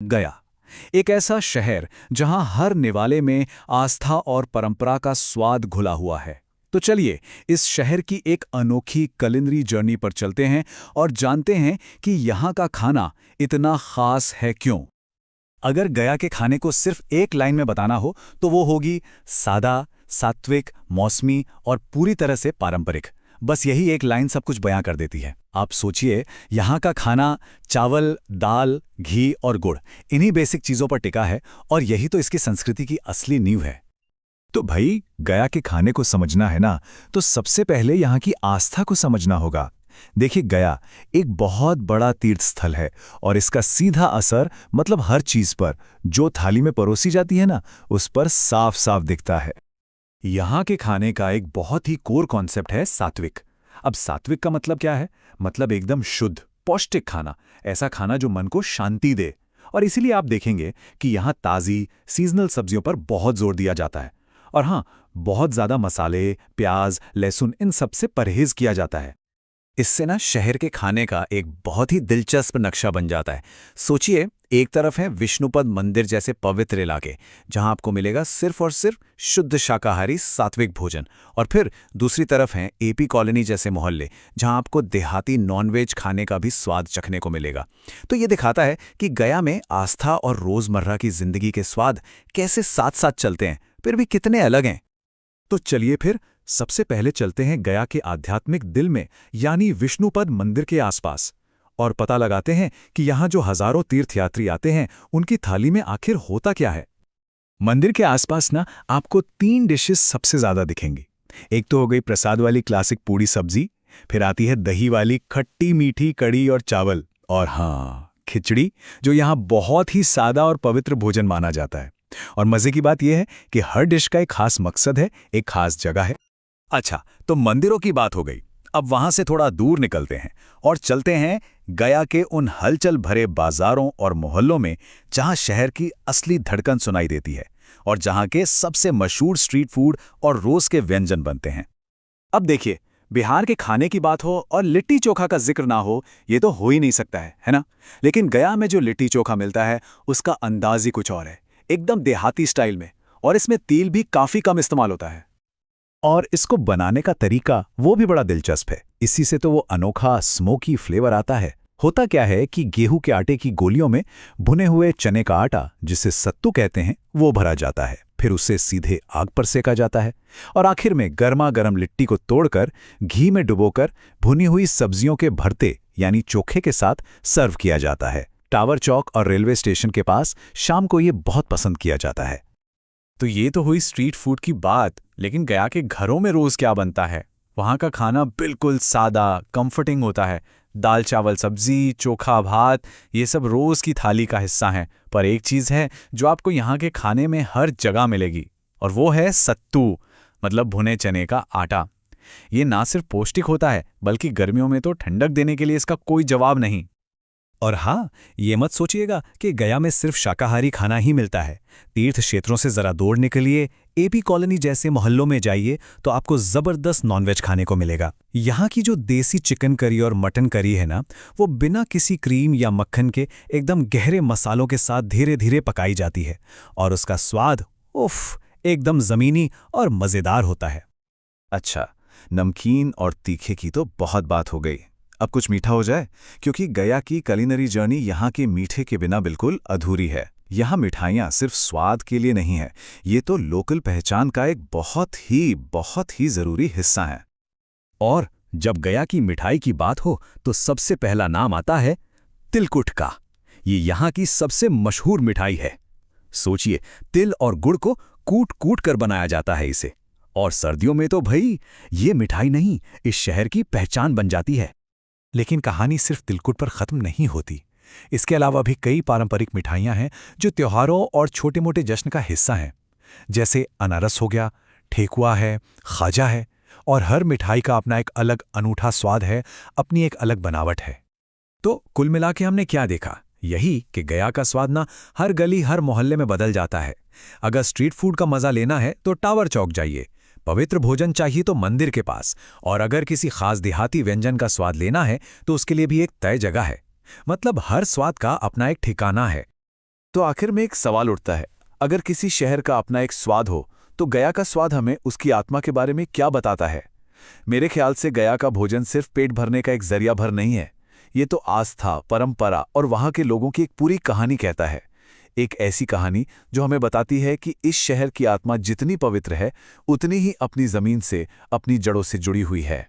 गया, एक ऐसा शहर जहां हर निवाले में आस्था और परंपरा का स्वाद घुला हुआ है। तो चलिए इस शहर की एक अनोखी कुलिनरी जर्नी पर चलते हैं और जानते हैं कि यहाँ का खाना इतना खास है क्यों। अगर गया के खाने को सिर्फ एक लाइन में बताना हो तो वो होगी सादा, सात्विक, मौसमी और पूरी तरह से पारंपरिक। बस यही एक लाइन सब कुछ बयां कर देती है। आप सोचिए, यहाँ का खाना चावल, दाल, घी और गुड़, इन्हीं बेसिक चीज़ों पर टिका है और यही तो इसकी संस्कृति की असली नींव है। तो भाई, गया के खाने को समझना है ना, तो सबसे पहले यहाँ की आस्था को समझना होगा। देखिए, गया एक बहुत बड़ा तीर्थ स्थल है और इसका सीधा असर मतलब हर चीज पर जो थाली में परोसी जाती है ना, उस पर साफ साफ दिखता है। यहाँ के खाने का एक बहुत ही कोर कॉन्सेप्ट है सात्विक। अब सात्विक का मतलब क्या है? मतलब एकदम शुद्ध, पौष्टिक खाना, ऐसा खाना जो मन को शांति दे। और इसीलिए आप देखेंगे कि यहाँ ताज़ी, सीजनल सब्जियों पर बहुत जोर दिया जाता है। और हाँ, बहुत ज़्यादा मसाले, प्याज, लहसुन, इन सब से परहेज किया जाता है। इससे ना शहर के खाने का एक बहुत ही दिलचस्प नक्शा बन जाता है। सोचिए, एक तरफ है विष्णुपद मंदिर जैसे पवित्र इलाके, जहां आपको मिलेगा सिर्फ और सिर्फ शुद्ध शाकाहारी सात्विक भोजन, और फिर दूसरी तरफ है एपी कॉलोनी जैसे मोहल्ले, जहां आपको देहाती नॉनवेज खाने का भी स्वाद चखने को मिलेगा। तो ये दिखाता है कि गया में आस्था और रोजमर्रा की जिंदगी के स्वाद कैसे साथ साथ चलते हैं, फिर भी कितने अलग हैं। तो चलिए फिर सबसे पहले चलते हैं गया के आध्यात्मिक दिल में, यानी विष्णुपद मंदिर के आसपास, और पता लगाते हैं कि यहाँ जो हजारों तीर्थयात्री आते हैं उनकी थाली में आखिर होता क्या है। मंदिर के आसपास ना आपको 3 डिशेस सबसे ज्यादा दिखेंगी। एक तो हो गई प्रसाद वाली क्लासिक पूड़ी सब्जी, फिर आती है दही वाली खट्टी मीठी कड़ी और चावल, और हाँ, खिचड़ी, जो यहाँ बहुत ही सादा और पवित्र भोजन माना जाता है। और मजे की बात यह है कि हर डिश का एक खास मकसद है, एक खास जगह है। अच्छा, तो मंदिरों की बात हो गई। अब वहां से थोड़ा दूर निकलते हैं और चलते हैं गया के उन हलचल भरे बाजारों और मोहल्लों में, जहां शहर की असली धड़कन सुनाई देती है और जहां के सबसे मशहूर स्ट्रीट फूड और रोज के व्यंजन बनते हैं। अब देखिए, बिहार के खाने की बात हो और लिट्टी चोखा का जिक्र ना हो, ये तो हो ही नहीं सकता है ना? लेकिन गया में जो लिट्टी चोखा मिलता है उसका अंदाज ही कुछ और है, एकदम देहाती स्टाइल में, और इसमें तेल भी काफी कम इस्तेमाल होता है। और इसको बनाने का तरीका वो भी बड़ा दिलचस्प है। इसी से तो वो अनोखा स्मोकी फ्लेवर आता है। होता क्या है कि गेहूं के आटे की गोलियों में भुने हुए चने का आटा, जिसे सत्तू कहते हैं, वो भरा जाता है। फिर उसे सीधे आग पर सेका जाता है और आखिर में गर्मा गर्म लिट्टी को तोड़कर घी में डुबोकर भुनी हुई सब्जियों के भरते यानी चोखे के साथ सर्व किया जाता है। टावर चौक और रेलवे स्टेशन के पास शाम को ये बहुत पसंद किया जाता है। तो ये तो हुई स्ट्रीट फूड की बात, लेकिन गया के घरों में रोज क्या बनता है? वहाँ का खाना बिल्कुल सादा, कंफर्टिंग होता है। दाल चावल सब्जी, चोखा भात, ये सब रोज की थाली का हिस्सा हैं। पर एक चीज़ है जो आपको यहाँ के खाने में हर जगह मिलेगी, और वो है सत्तू, मतलब भुने चने का आटा। ये ना सिर्फ पौष्टिक होता है, बल्कि गर्मियों में तो ठंडक देने के लिए इसका कोई जवाब नहीं। और हाँ, ये मत सोचिएगा कि गया में सिर्फ शाकाहारी खाना ही मिलता है। तीर्थ क्षेत्रों से जरा दूर निकलिए, एपी कॉलोनी जैसे मोहल्लों में जाइए तो आपको जबरदस्त नॉनवेज खाने को मिलेगा। यहाँ की जो देसी चिकन करी और मटन करी है ना, वो बिना किसी क्रीम या मक्खन के एकदम गहरे मसालों के साथ धीरे धीरे पकाई जाती है, और उसका स्वाद उफ, एकदम जमीनी और मज़ेदार होता है। अच्छा, नमकीन और तीखे की तो बहुत बात हो गई। अब कुछ मीठा हो जाए, क्योंकि गया की कुलिनरी जर्नी यहाँ के मीठे के बिना बिल्कुल अधूरी है। यहाँ मिठाइयाँ सिर्फ स्वाद के लिए नहीं है, ये तो लोकल पहचान का एक बहुत ही जरूरी हिस्सा है। और जब गया की मिठाई की बात हो तो सबसे पहला नाम आता है तिलकुट का। ये यहाँ की सबसे मशहूर मिठाई है। सोचिए, तिल और गुड़ को कूट कूट कर बनाया जाता है इसे, और सर्दियों में तो भाई ये मिठाई नहीं, इस शहर की पहचान बन जाती है। लेकिन कहानी सिर्फ तिलकुट पर खत्म नहीं होती। इसके अलावा भी कई पारंपरिक मिठाइयाँ हैं जो त्योहारों और छोटे मोटे जश्न का हिस्सा हैं। जैसे अनारस हो गया, ठेकुआ है, खाजा है, और हर मिठाई का अपना एक अलग अनूठा स्वाद है, अपनी एक अलग बनावट है। तो कुल मिला के हमने क्या देखा? यही कि गया का स्वाद ना हर गली हर मोहल्ले में बदल जाता है। अगर स्ट्रीट फूड का मजा लेना है तो टावर चौक जाइए, पवित्र भोजन चाहिए तो मंदिर के पास, और अगर किसी खास देहाती व्यंजन का स्वाद लेना है तो उसके लिए भी एक तय जगह है। मतलब हर स्वाद का अपना एक ठिकाना है। तो आखिर में एक सवाल उठता है, अगर किसी शहर का अपना एक स्वाद हो, तो गया का स्वाद हमें उसकी आत्मा के बारे में क्या बताता है? मेरे ख्याल से गया का भोजन सिर्फ पेट भरने का एक जरिया भर नहीं है। ये तो आस्था, परंपरा और वहाँ के लोगों की एक पूरी कहानी कहता है। एक ऐसी कहानी जो हमें बताती है कि इस शहर की आत्मा जितनी पवित्र है, उतनी ही अपनी जमीन से, अपनी जड़ों से जुड़ी हुई है।